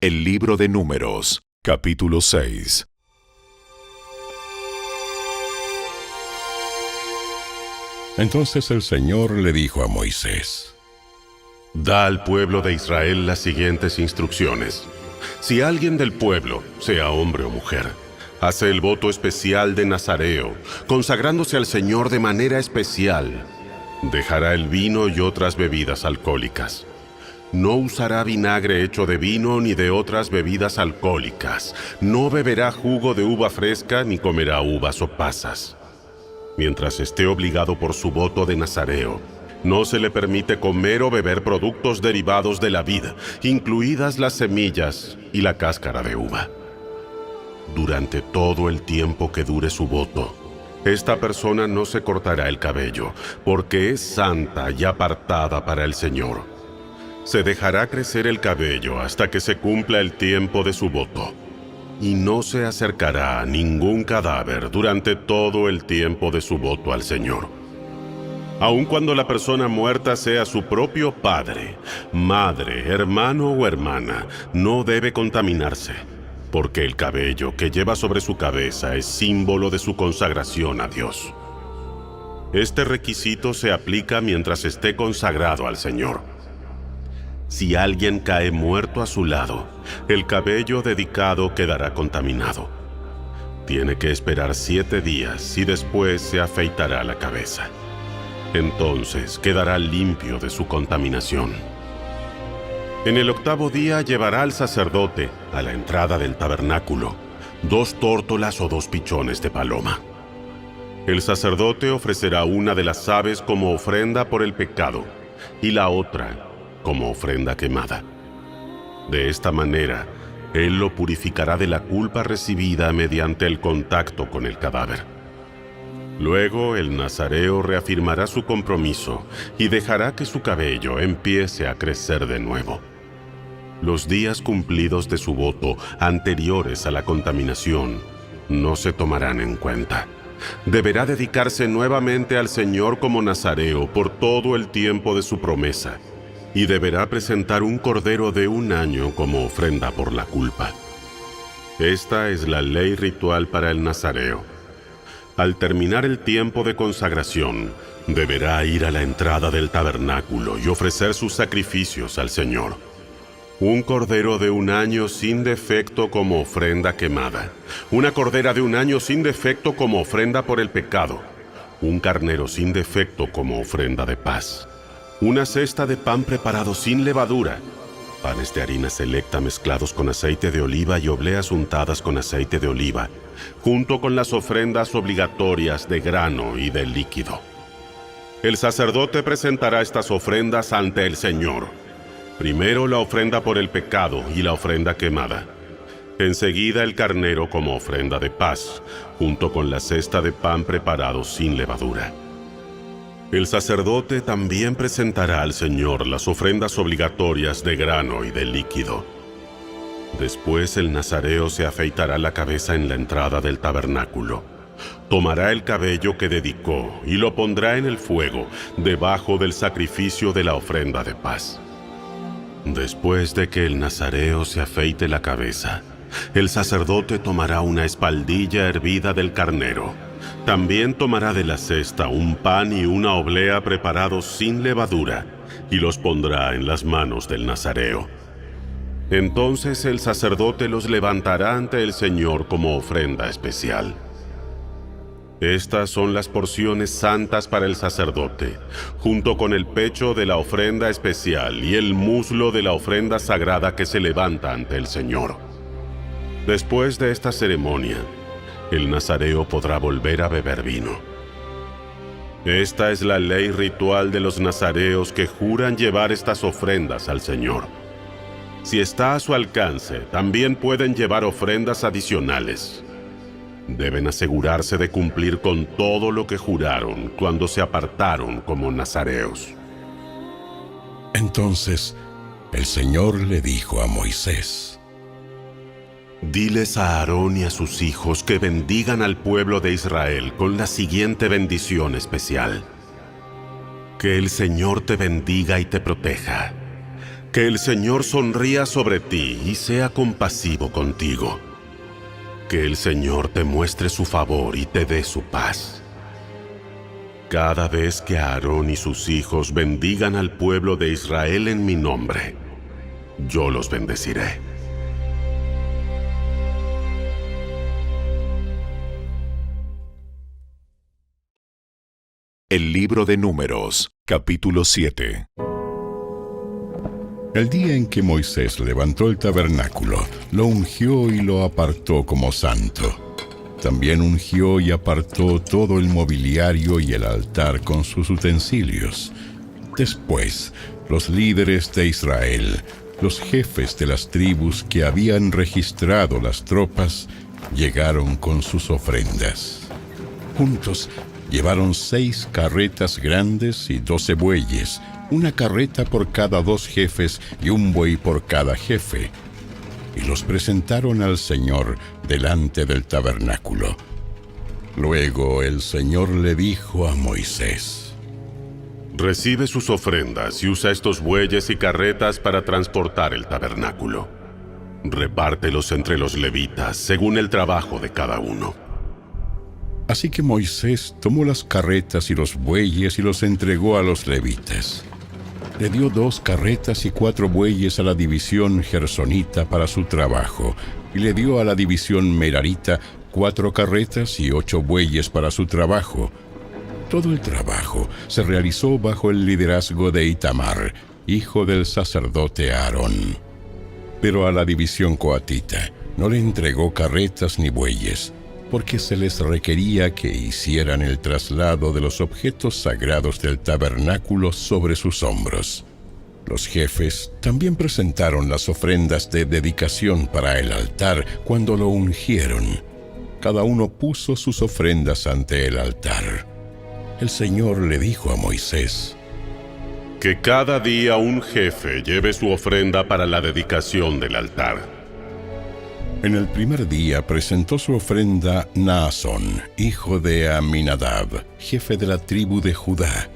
El libro de Números, capítulo 6. Entonces el Señor le dijo a Moisés: Da al pueblo de Israel las siguientes instrucciones. Si alguien del pueblo, sea hombre o mujer, hace el voto especial de Nazareo, consagrándose al Señor de manera especial, dejará el vino y otras bebidas alcohólicas. No usará vinagre hecho de vino ni de otras bebidas alcohólicas. No beberá jugo de uva fresca ni comerá uvas o pasas. Mientras esté obligado por su voto de Nazareo, no se le permite comer o beber productos derivados de la vid, incluidas las semillas y la cáscara de uva. Durante todo el tiempo que dure su voto, esta persona no se cortará el cabello, porque es santa y apartada para el Señor. Se dejará crecer el cabello hasta que se cumpla el tiempo de su voto, y no se acercará a ningún cadáver durante todo el tiempo de su voto al Señor. Aun cuando la persona muerta sea su propio padre, madre, hermano o hermana, no debe contaminarse, porque el cabello que lleva sobre su cabeza es símbolo de su consagración a Dios. Este requisito se aplica mientras esté consagrado al Señor. Si alguien cae muerto a su lado, el cabello dedicado quedará contaminado. Tiene que esperar 7 días y después se afeitará la cabeza. Entonces quedará limpio de su contaminación. En el 8º día llevará al sacerdote, a la entrada del tabernáculo, 2 tórtolas o 2 pichones de paloma. El sacerdote ofrecerá una de las aves como ofrenda por el pecado y la otra como ofrenda quemada. De esta manera, él lo purificará de la culpa recibida mediante el contacto con el cadáver. Luego, el nazareo reafirmará su compromiso y dejará que su cabello empiece a crecer de nuevo. Los días cumplidos de su voto anteriores a la contaminación no se tomarán en cuenta. Deberá dedicarse nuevamente al Señor como nazareo por todo el tiempo de su promesa, y deberá presentar un cordero de 1 año como ofrenda por la culpa. Esta es la ley ritual para el nazareo. Al terminar el tiempo de consagración, deberá ir a la entrada del tabernáculo y ofrecer sus sacrificios al Señor. Un cordero de 1 año sin defecto como ofrenda quemada, una cordera de 1 año sin defecto como ofrenda por el pecado, un carnero sin defecto como ofrenda de paz, una cesta de pan preparado sin levadura, panes de harina selecta mezclados con aceite de oliva y obleas untadas con aceite de oliva, junto con las ofrendas obligatorias de grano y de líquido. El sacerdote presentará estas ofrendas ante el Señor. Primero la ofrenda por el pecado y la ofrenda quemada. Enseguida el carnero como ofrenda de paz, junto con la cesta de pan preparado sin levadura. El sacerdote también presentará al Señor las ofrendas obligatorias de grano y de líquido. Después el nazareo se afeitará la cabeza en la entrada del tabernáculo. Tomará el cabello que dedicó y lo pondrá en el fuego, debajo del sacrificio de la ofrenda de paz. Después de que el nazareo se afeite la cabeza, el sacerdote tomará una espaldilla hervida del carnero. También tomará de la cesta un pan y una oblea preparados sin levadura, y los pondrá en las manos del nazareo. Entonces el sacerdote los levantará ante el Señor como ofrenda especial. Estas son las porciones santas para el sacerdote, junto con el pecho de la ofrenda especial y el muslo de la ofrenda sagrada que se levanta ante el Señor. Después de esta ceremonia, el nazareo podrá volver a beber vino. Esta es la ley ritual de los nazareos que juran llevar estas ofrendas al Señor. Si está a su alcance, también pueden llevar ofrendas adicionales. Deben asegurarse de cumplir con todo lo que juraron cuando se apartaron como nazareos. Entonces el Señor le dijo a Moisés: Diles a Aarón y a sus hijos que bendigan al pueblo de Israel con la siguiente bendición especial. Que el Señor te bendiga y te proteja. Que el Señor sonría sobre ti y sea compasivo contigo. Que el Señor te muestre su favor y te dé su paz. Cada vez que Aarón y sus hijos bendigan al pueblo de Israel en mi nombre, yo los bendeciré. El libro de Números, capítulo 7. El día en que Moisés levantó el tabernáculo, lo ungió y lo apartó como santo. También ungió y apartó todo el mobiliario y el altar con sus utensilios. Después, los líderes de Israel, los jefes de las tribus que habían registrado las tropas, llegaron con sus ofrendas. Juntos llevaron 6 carretas grandes y 12 bueyes, una carreta por cada 2 jefes y un buey por cada jefe, y los presentaron al Señor delante del tabernáculo. Luego el Señor le dijo a Moisés: Recibe sus ofrendas y usa estos bueyes y carretas para transportar el tabernáculo. Repártelos entre los levitas según el trabajo de cada uno. Así que Moisés tomó las carretas y los bueyes y los entregó a los levitas. Le dio 2 carretas y 4 bueyes a la división gersonita para su trabajo, y le dio a la división merarita 4 carretas y 8 bueyes para su trabajo. Todo el trabajo se realizó bajo el liderazgo de Itamar, hijo del sacerdote Aarón. Pero a la división coatita no le entregó carretas ni bueyes, porque se les requería que hicieran el traslado de los objetos sagrados del tabernáculo sobre sus hombros. Los jefes también presentaron las ofrendas de dedicación para el altar cuando lo ungieron. Cada uno puso sus ofrendas ante el altar. El Señor le dijo a Moisés: Que cada día un jefe lleve su ofrenda para la dedicación del altar. En el primer día presentó su ofrenda Naasón, hijo de Aminadab, jefe de la tribu de Judá.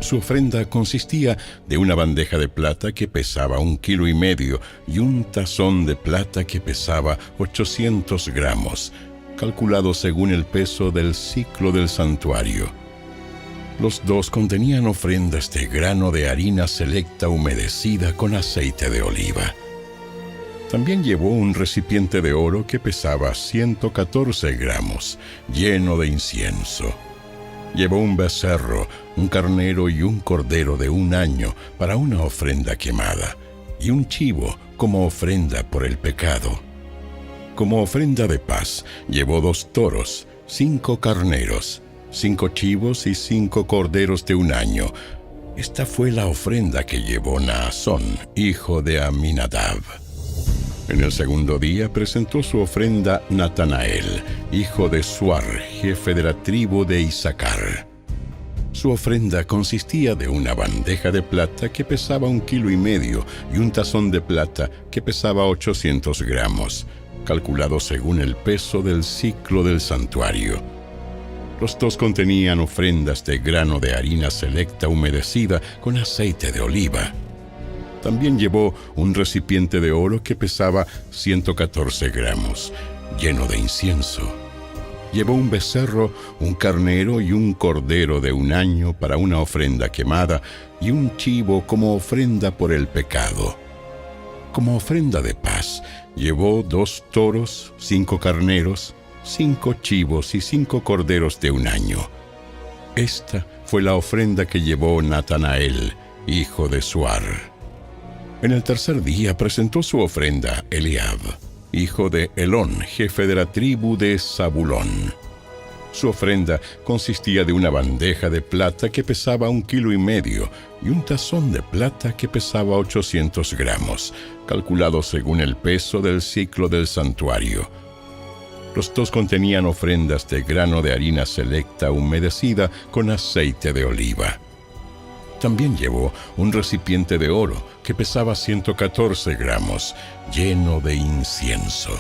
Su ofrenda consistía de una bandeja de plata que pesaba 1,5 kilos y un tazón de plata que pesaba 800 gramos, calculado según el peso del ciclo del santuario. Los 2 contenían ofrendas de grano de harina selecta humedecida con aceite de oliva. También llevó un recipiente de oro que pesaba 114 gramos, lleno de incienso. Llevó un becerro, un carnero y un cordero de 1 año para una ofrenda quemada, y un chivo como ofrenda por el pecado. Como ofrenda de paz, llevó 2 toros, 5 carneros, 5 chivos y 5 corderos de 1 año. Esta fue la ofrenda que llevó Naasón, hijo de Aminadab. En el segundo día presentó su ofrenda Natanael, hijo de Suar, jefe de la tribu de Isaacar. Su ofrenda consistía de una bandeja de plata que pesaba 1,5 kilos y un tazón de plata que pesaba 800 gramos, calculado según el peso del ciclo del santuario. Los 2 contenían ofrendas de grano de harina selecta humedecida con aceite de oliva. También llevó un recipiente de oro que pesaba 114 gramos, lleno de incienso. Llevó un becerro, un carnero y un cordero de 1 año para una ofrenda quemada y un chivo como ofrenda por el pecado. Como ofrenda de paz, llevó 2 toros, 5 carneros, 5 chivos y 5 corderos de 1 año. Esta fue la ofrenda que llevó Natanael, hijo de Suar. En el tercer día presentó su ofrenda Eliab, hijo de Elón, jefe de la tribu de Zabulón. Su ofrenda consistía de una bandeja de plata que pesaba 1,5 kilos y un tazón de plata que pesaba 800 gramos, calculado según el peso del ciclo del santuario. Los 2 contenían ofrendas de grano de harina selecta humedecida con aceite de oliva. También llevó un recipiente de oro que pesaba 114 gramos, lleno de incienso.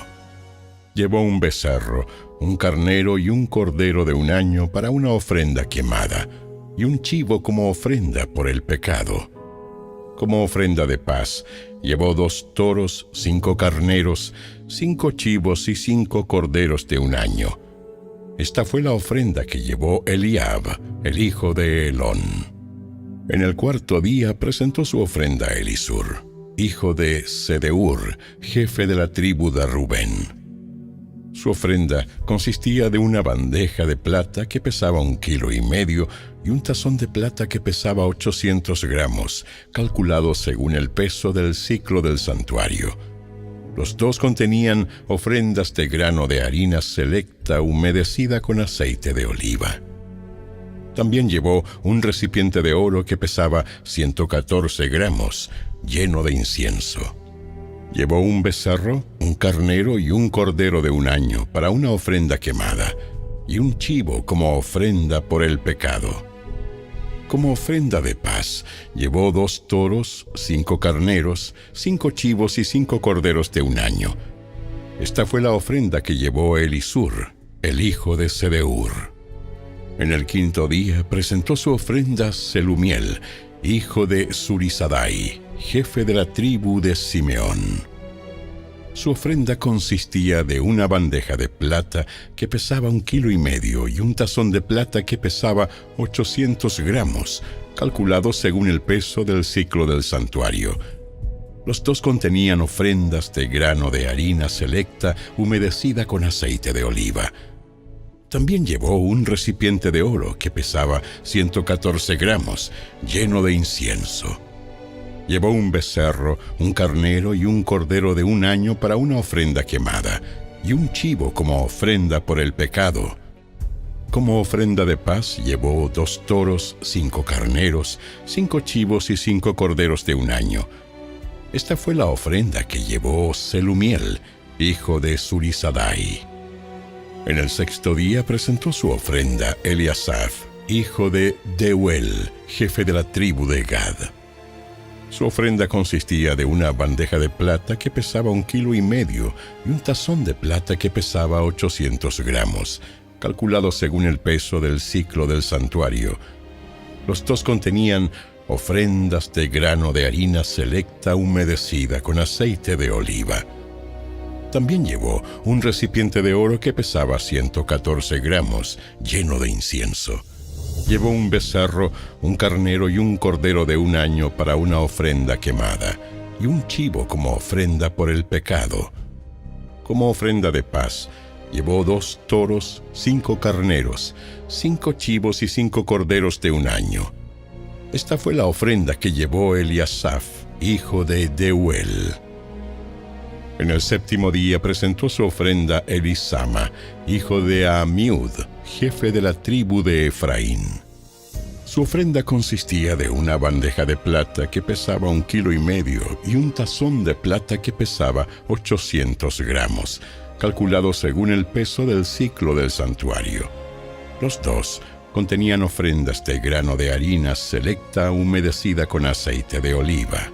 Llevó un becerro, un carnero y un cordero de 1 año para una ofrenda quemada, y un chivo como ofrenda por el pecado. Como ofrenda de paz, llevó 2 toros, 5 carneros, 5 chivos y 5 corderos de un año. Esta fue la ofrenda que llevó Eliab, el hijo de Helón. En el 4º día presentó su ofrenda a Elisur, hijo de Sedeur, jefe de la tribu de Rubén. Su ofrenda consistía de una bandeja de plata que pesaba 1,5 kilos y un tazón de plata que pesaba 800 gramos, calculado según el peso del siclo del santuario. Los 2 contenían ofrendas de grano de harina selecta humedecida con aceite de oliva. También llevó un recipiente de oro que pesaba 114 gramos, lleno de incienso. Llevó un becerro, un carnero y un cordero de un año para una ofrenda quemada, y un chivo como ofrenda por el pecado. Como ofrenda de paz, llevó 2 toros, 5 carneros, 5 chivos y 5 corderos de un año. Esta fue la ofrenda que llevó Elisur, el hijo de Sedeur. En el 5º día presentó su ofrenda Selumiel, hijo de Zurisadai, jefe de la tribu de Simeón. Su ofrenda consistía de una bandeja de plata que pesaba 1,5 kilos y un tazón de plata que pesaba 800 gramos, calculado según el peso del siclo del santuario. Los 2 contenían ofrendas de grano de harina selecta humedecida con aceite de oliva. También llevó un recipiente de oro que pesaba 114 gramos, lleno de incienso. Llevó un becerro, un carnero y un cordero de un año para una ofrenda quemada, y un chivo como ofrenda por el pecado. Como ofrenda de paz llevó 2 toros, 5 carneros, 5 chivos y 5 corderos de un año. Esta fue la ofrenda que llevó Selumiel, hijo de Zurisadai. En el 6º día presentó su ofrenda Eliasaf, hijo de Deuel, jefe de la tribu de Gad. Su ofrenda consistía de una bandeja de plata que pesaba 1,5 kilos y un tazón de plata que pesaba 800 gramos, calculado según el peso del siclo del santuario. Los 2 contenían ofrendas de grano de harina selecta humedecida con aceite de oliva. También llevó un recipiente de oro que pesaba 114 gramos, lleno de incienso. Llevó un becerro, un carnero y un cordero de un año para una ofrenda quemada, y un chivo como ofrenda por el pecado. Como ofrenda de paz, llevó 2 toros, 5 carneros, 5 chivos y 5 corderos de un año. Esta fue la ofrenda que llevó Eliasaf, hijo de Deuel. En el 7º día presentó su ofrenda Elisama, hijo de Amiud, jefe de la tribu de Efraín. Su ofrenda consistía de una bandeja de plata que pesaba 1,5 kilos y un tazón de plata que pesaba 800 gramos, calculado según el peso del siclo del santuario. Los 2 contenían ofrendas de grano de harina selecta humedecida con aceite de oliva.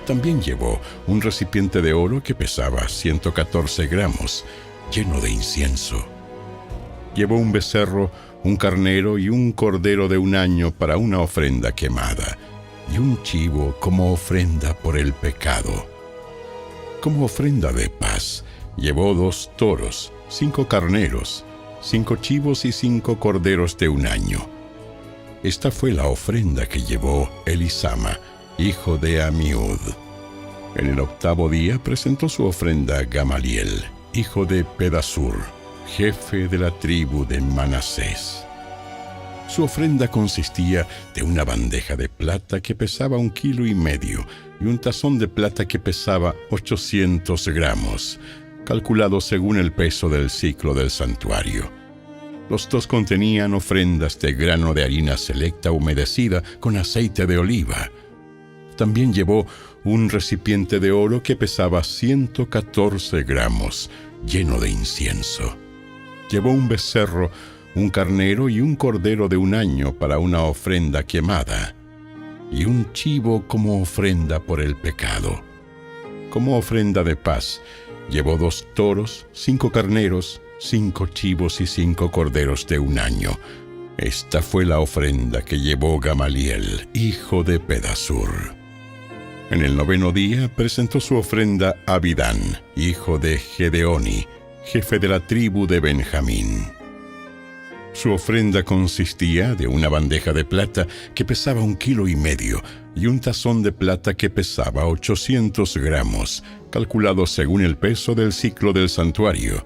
También llevó un recipiente de oro que pesaba 114 gramos, lleno de incienso. Llevó un becerro, un carnero y un cordero de un año para una ofrenda quemada, y un chivo como ofrenda por el pecado. Como ofrenda de paz, llevó 2 toros, 5 carneros, 5 chivos y 5 corderos de un año. Esta fue la ofrenda que llevó Elisama, hijo de Amiud. En el 8º día presentó su ofrenda Gamaliel, hijo de Pedasur, jefe de la tribu de Manasés. Su ofrenda consistía de una bandeja de plata que pesaba 1,5 kilos y un tazón de plata que pesaba 800 gramos, calculado según el peso del siclo del santuario. Los 2 contenían ofrendas de grano de harina selecta humedecida con aceite de oliva. También llevó un recipiente de oro que pesaba 114 gramos, lleno de incienso. Llevó un becerro, un carnero y un cordero de un año para una ofrenda quemada, y un chivo como ofrenda por el pecado. Como ofrenda de paz, llevó 2 toros, 5 carneros, 5 chivos y 5 corderos de un año. Esta fue la ofrenda que llevó Gamaliel, hijo de Pedasur. En el 9º día presentó su ofrenda Abidán, hijo de Gedeoni, jefe de la tribu de Benjamín. Su ofrenda consistía de una bandeja de plata que pesaba 1,5 kilos y un tazón de plata que pesaba 800 gramos, calculado según el peso del siclo del santuario.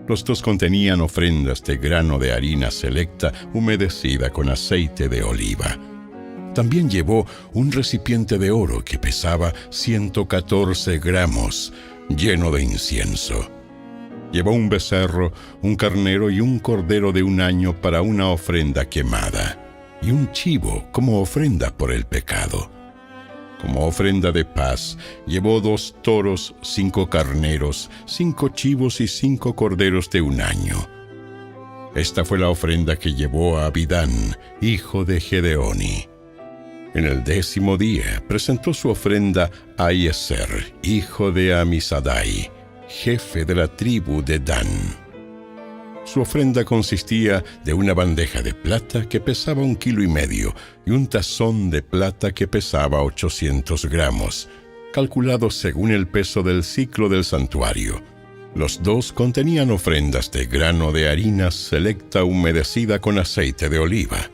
Los dos contenían ofrendas de grano de harina selecta humedecida con aceite de oliva. También llevó un recipiente de oro que pesaba 114 gramos, lleno de incienso. Llevó un becerro, un carnero y un cordero de 1 año para una ofrenda quemada, y un chivo como ofrenda por el pecado. Como ofrenda de paz, llevó 2 toros, 5 carneros, 5 chivos y 5 corderos de 1 año. Esta fue la ofrenda que llevó a Abidán, hijo de Gedeoni. En el 10º día presentó su ofrenda a Ahiezer, hijo de Amisadai, jefe de la tribu de Dan. Su ofrenda consistía de una bandeja de plata que pesaba 1,5 kilos y un tazón de plata que pesaba 800 gramos, calculado según el peso del siclo del santuario. Los dos contenían ofrendas de grano de harina selecta humedecida con aceite de oliva.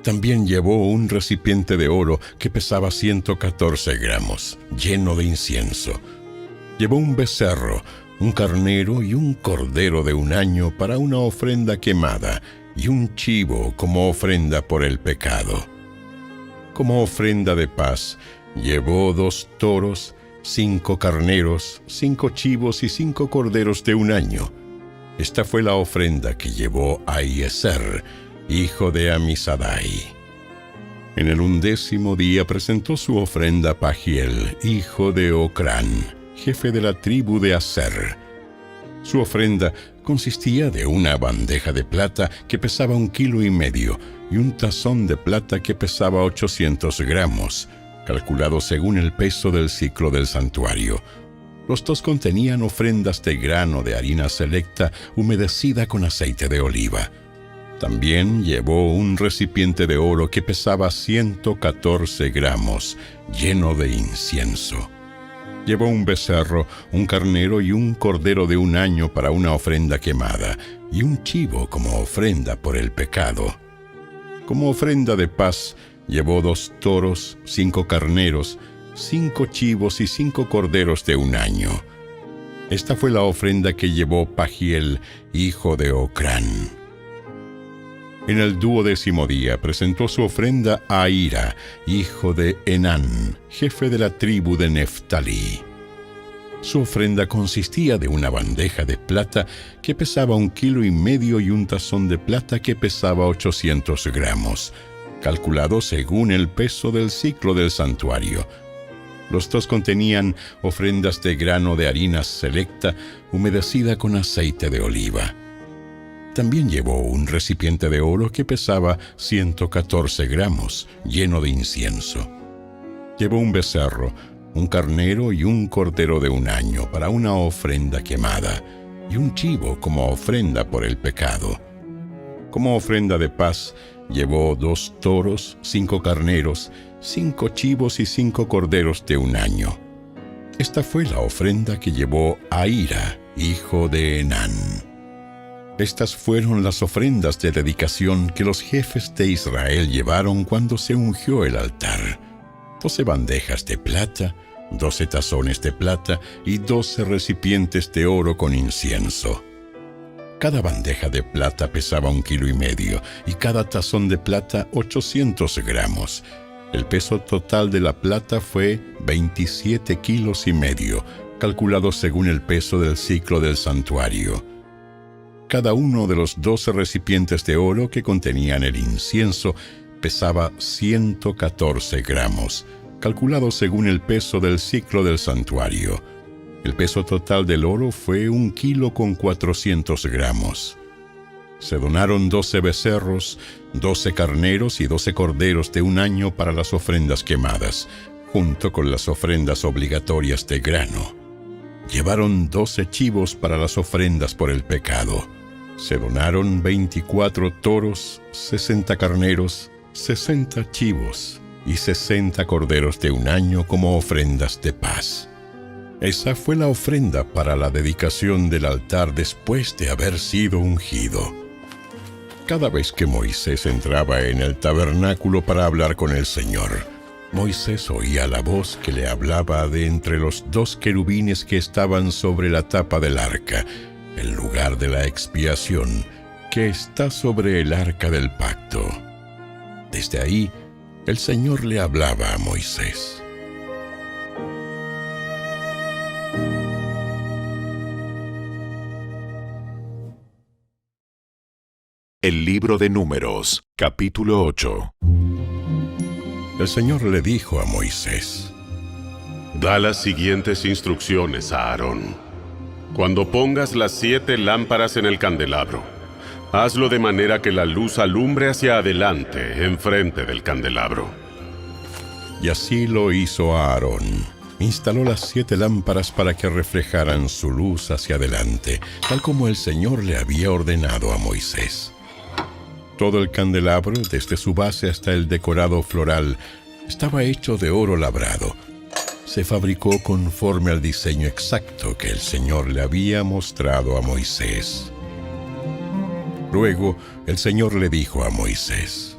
También llevó un recipiente de oro que pesaba 114 gramos, lleno de incienso. Llevó un becerro, un carnero y un cordero de 1 año para una ofrenda quemada, y un chivo como ofrenda por el pecado. Como ofrenda de paz, llevó 2 toros, 5 carneros, 5 chivos y 5 corderos de 1 año. Esta fue la ofrenda que llevó a Ahiezer, hijo de Amisadai. En el 11º día presentó su ofrenda a Pagiel, hijo de Ocrán, jefe de la tribu de Aser. Su ofrenda consistía de una bandeja de plata que pesaba 1,5 kilos y un tazón de plata que pesaba 800 gramos, calculado según el peso del siclo del santuario. Los dos contenían ofrendas de grano de harina selecta humedecida con aceite de oliva. También llevó un recipiente de oro que pesaba 114 gramos, lleno de incienso. Llevó un becerro, un carnero y un cordero de 1 año para una ofrenda quemada, y un chivo como ofrenda por el pecado. Como ofrenda de paz, llevó 2 toros, 5 carneros, 5 chivos y 5 corderos de 1 año. Esta fue la ofrenda que llevó Pagiel, hijo de Ocrán. En el 12º día presentó su ofrenda a Ahira, hijo de Enán, jefe de la tribu de Neftalí. Su ofrenda consistía de una bandeja de plata que pesaba 1,5 kilos y un tazón de plata que pesaba 800 gramos, calculado según el peso del siclo del santuario. Los dos contenían ofrendas de grano de harina selecta humedecida con aceite de oliva. También llevó un recipiente de oro que pesaba 114 gramos, lleno de incienso. Llevó un becerro, un carnero y un cordero de 1 año para una ofrenda quemada, y un chivo como ofrenda por el pecado. Como ofrenda de paz, llevó 2 toros, 5 carneros, 5 chivos y 5 corderos de 1 año. Esta fue la ofrenda que llevó Ahira, hijo de Enán. Estas fueron las ofrendas de dedicación que los jefes de Israel llevaron cuando se ungió el altar: 12 bandejas de plata, 12 tazones de plata y 12 recipientes de oro con incienso. Cada bandeja de plata pesaba 1,5 kilos y cada tazón de plata 800 gramos. El peso total de la plata fue 27,5 kilos, calculado según el peso del siclo del santuario. Cada uno de los 12 recipientes de oro que contenían el incienso pesaba 114 gramos, calculado según el peso del siclo del santuario. El peso total del oro fue 1,4 kilos. Se donaron 12 becerros, 12 carneros y 12 corderos de 1 año para las ofrendas quemadas, junto con las ofrendas obligatorias de grano. Llevaron 12 chivos para las ofrendas por el pecado. Se donaron 24 toros, 60 carneros, 60 chivos y 60 corderos de un año como ofrendas de paz. Esa fue la ofrenda para la dedicación del altar después de haber sido ungido. Cada vez que Moisés entraba en el tabernáculo para hablar con el Señor, Moisés oía la voz que le hablaba de entre los 2 querubines que estaban sobre la tapa del arca, el lugar de la expiación, que está sobre el arca del pacto. Desde ahí, el Señor le hablaba a Moisés. El libro de Números, capítulo 8. El Señor le dijo a Moisés: Da las siguientes instrucciones a Aarón. Cuando pongas las 7 lámparas en el candelabro, hazlo de manera que la luz alumbre hacia adelante, enfrente del candelabro. Y así lo hizo Aarón. Instaló las 7 lámparas para que reflejaran su luz hacia adelante, tal como el Señor le había ordenado a Moisés. Todo el candelabro, desde su base hasta el decorado floral, estaba hecho de oro labrado. Se fabricó conforme al diseño exacto que el Señor le había mostrado a Moisés. Luego, el Señor le dijo a Moisés: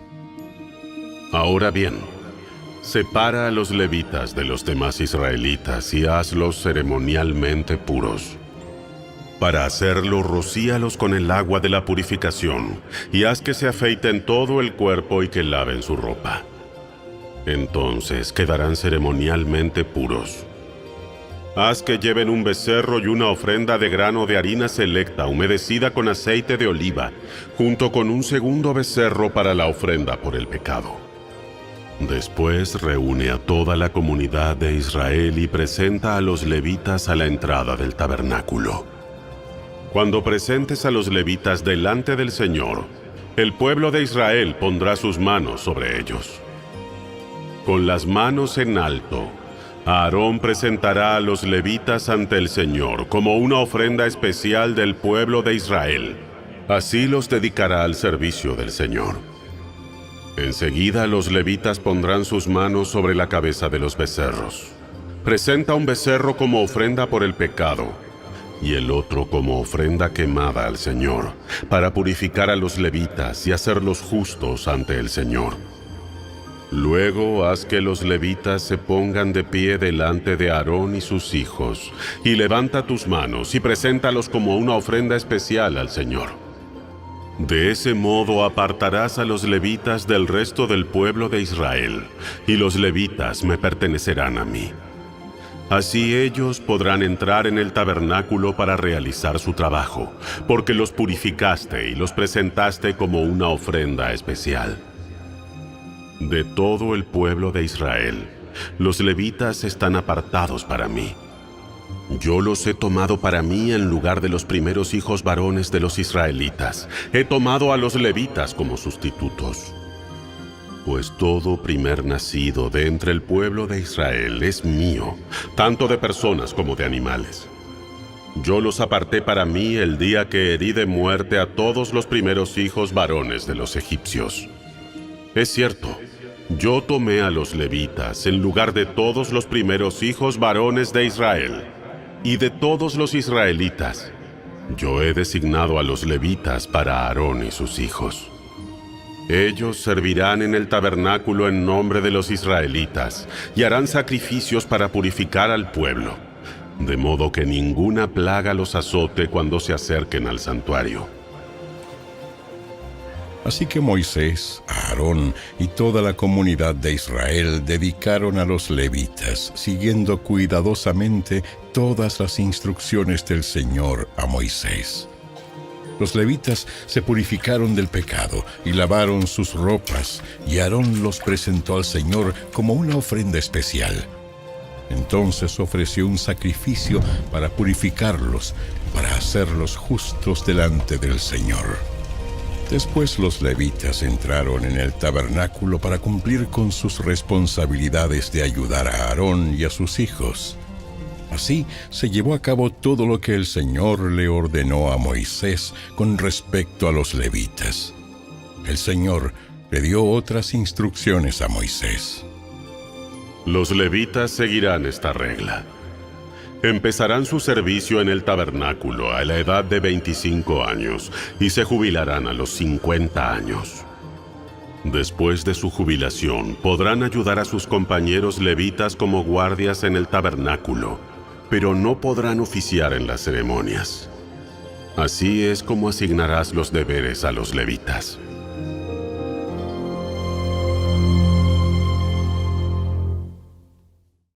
Ahora bien, separa a los levitas de los demás israelitas y hazlos ceremonialmente puros. Para hacerlo, rocíalos con el agua de la purificación y haz que se afeiten todo el cuerpo y que laven su ropa. Entonces quedarán ceremonialmente puros. Haz que lleven un becerro y una ofrenda de grano de harina selecta humedecida con aceite de oliva, junto con un segundo becerro para la ofrenda por el pecado. Después reúne a toda la comunidad de Israel y presenta a los levitas a la entrada del tabernáculo. Cuando presentes a los levitas delante del Señor, el pueblo de Israel pondrá sus manos sobre ellos. Con las manos en alto, Aarón presentará a los levitas ante el Señor como una ofrenda especial del pueblo de Israel. Así los dedicará al servicio del Señor. Enseguida los levitas pondrán sus manos sobre la cabeza de los becerros. Presenta un becerro como ofrenda por el pecado y el otro como ofrenda quemada al Señor, para purificar a los levitas y hacerlos justos ante el Señor. Luego haz que los levitas se pongan de pie delante de Aarón y sus hijos, y levanta tus manos y preséntalos como una ofrenda especial al Señor. De ese modo apartarás a los levitas del resto del pueblo de Israel, y los levitas me pertenecerán a mí. Así ellos podrán entrar en el tabernáculo para realizar su trabajo, porque los purificaste y los presentaste como una ofrenda especial. De todo el pueblo de Israel, los levitas están apartados para mí. Yo los he tomado para mí en lugar de los primeros hijos varones de los israelitas. He tomado a los levitas como sustitutos. Pues todo primer nacido de entre el pueblo de Israel es mío, tanto de personas como de animales. Yo los aparté para mí el día que herí de muerte a todos los primeros hijos varones de los egipcios. Es cierto, yo tomé a los levitas en lugar de todos los primeros hijos varones de Israel, y de todos los israelitas. Yo he designado a los levitas para Aarón y sus hijos. Ellos servirán en el tabernáculo en nombre de los israelitas y harán sacrificios para purificar al pueblo, de modo que ninguna plaga los azote cuando se acerquen al santuario. Así que Moisés, Aarón y toda la comunidad de Israel dedicaron a los levitas, siguiendo cuidadosamente todas las instrucciones del Señor a Moisés. Los levitas se purificaron del pecado y lavaron sus ropas, y Aarón los presentó al Señor como una ofrenda especial. Entonces ofreció un sacrificio para purificarlos, para hacerlos justos delante del Señor. Después los levitas entraron en el tabernáculo para cumplir con sus responsabilidades de ayudar a Aarón y a sus hijos. Así se llevó a cabo todo lo que el Señor le ordenó a Moisés con respecto a los levitas. El Señor le dio otras instrucciones a Moisés. Los levitas seguirán esta regla. Empezarán su servicio en el tabernáculo a la edad de 25 años y se jubilarán a los 50 años. Después de su jubilación, podrán ayudar a sus compañeros levitas como guardias en el tabernáculo, pero no podrán oficiar en las ceremonias. Así es como asignarás los deberes a los levitas.